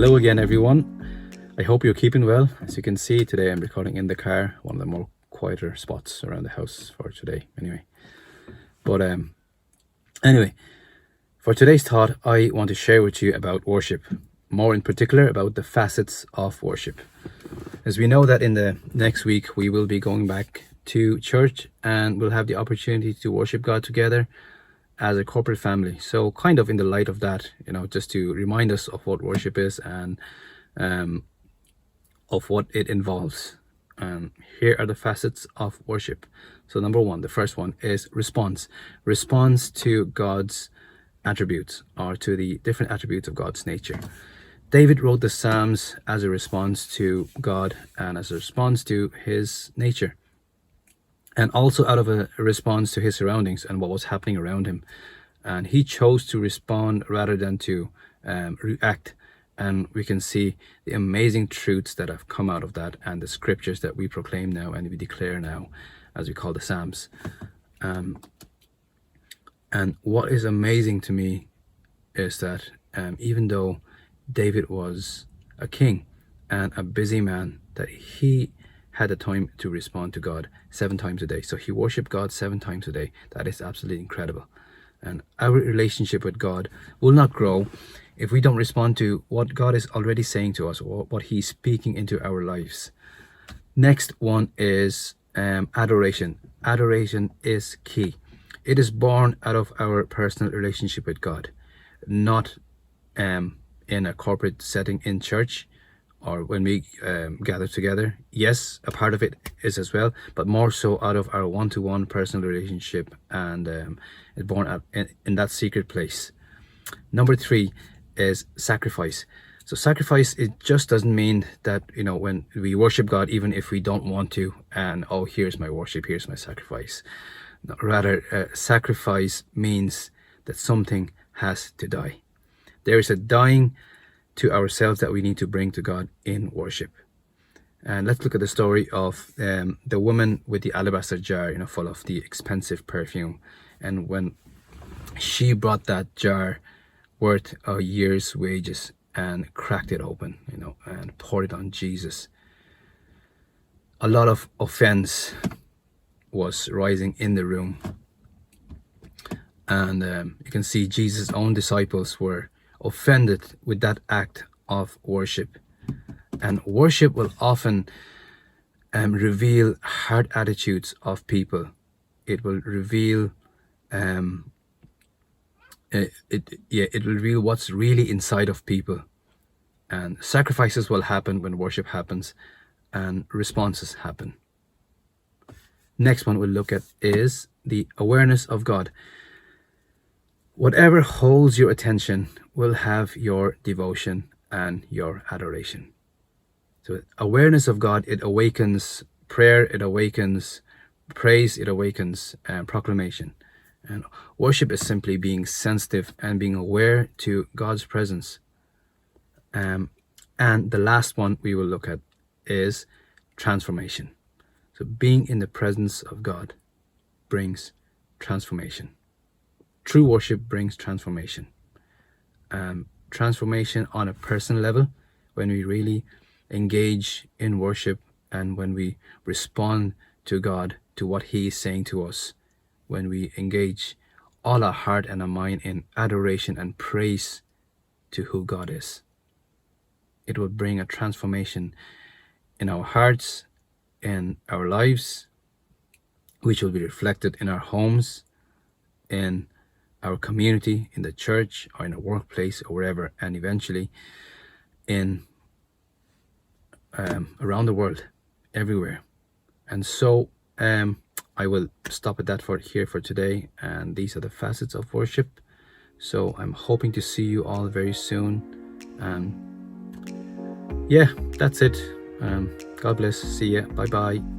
Hello again, everyone. I hope you're keeping well. As you can see, today I'm recording in the car, one of the more quieter spots around the house for today anyway. But anyway, for today's thought, I want to share with you about worship, more in particular about the facets of worship. As we know that in the next week we will be going back to church and we'll have the opportunity to worship God together as a corporate family. So kind of in the light of that, just to remind us of what worship is and of what it involves. Here are the facets of worship. So number one, the first one is response. Response to God's attributes, or to the different attributes of God's nature. David wrote the Psalms as a response to God and as a response to his nature, and also out of a response to his surroundings and what was happening around him. And he chose to respond rather than to react. And we can see the amazing truths that have come out of that, and the scriptures that we proclaim now and we declare now, as we call the Psalms. And what is amazing to me is that even though David was a king and a busy man, that he had the time to respond to God 7 times a day. So he worshiped God 7 times a day. That is absolutely incredible. And our relationship with God will not grow if we don't respond to what God is already saying to us, or what he's speaking into our lives. Next one is adoration. Adoration is key. It is born out of our personal relationship with God, not in a corporate setting in church, or when we gather together. Yes, a part of it is as well, but more so out of our one-to-one personal relationship, and it's born out in that secret place. Number 3 is sacrifice. So sacrifice, it just doesn't mean that, when we worship God, even if we don't want to, and oh, here's my worship, here's my sacrifice. No, rather, sacrifice means that something has to die. There is a dying to ourselves that we need to bring to God in worship. And let's look at the story of the woman with the alabaster jar, full of the expensive perfume. And when she brought that jar worth a year's wages and cracked it open, and poured it on Jesus, a lot of offense was rising in the room. And you can see Jesus' own disciples were offended with that act of worship. And worship will often reveal hard attitudes of people. It will reveal it will reveal what's really inside of people. And sacrifices will happen when worship happens, and responses happen. Next one we'll look at is the awareness of God. Whatever holds your attention will have your devotion and your adoration. So awareness of God, it awakens prayer, it awakens praise, it awakens proclamation. And worship is simply being sensitive and being aware to God's presence. And the last one we will look at is transformation. So being in the presence of God brings transformation. True worship brings transformation. Transformation on a personal level, when we really engage in worship and when we respond to God, to what he is saying to us, when we engage all our heart and our mind in adoration and praise to who God is. It will bring a transformation in our hearts, in our lives, which will be reflected in our homes, in our community, in the church, or in a workplace, or wherever, and eventually in around the world, everywhere. And so I will stop at that here for today, and these are the facets of worship. So I'm hoping to see you all very soon. Yeah, that's it. God bless. See ya. Bye bye.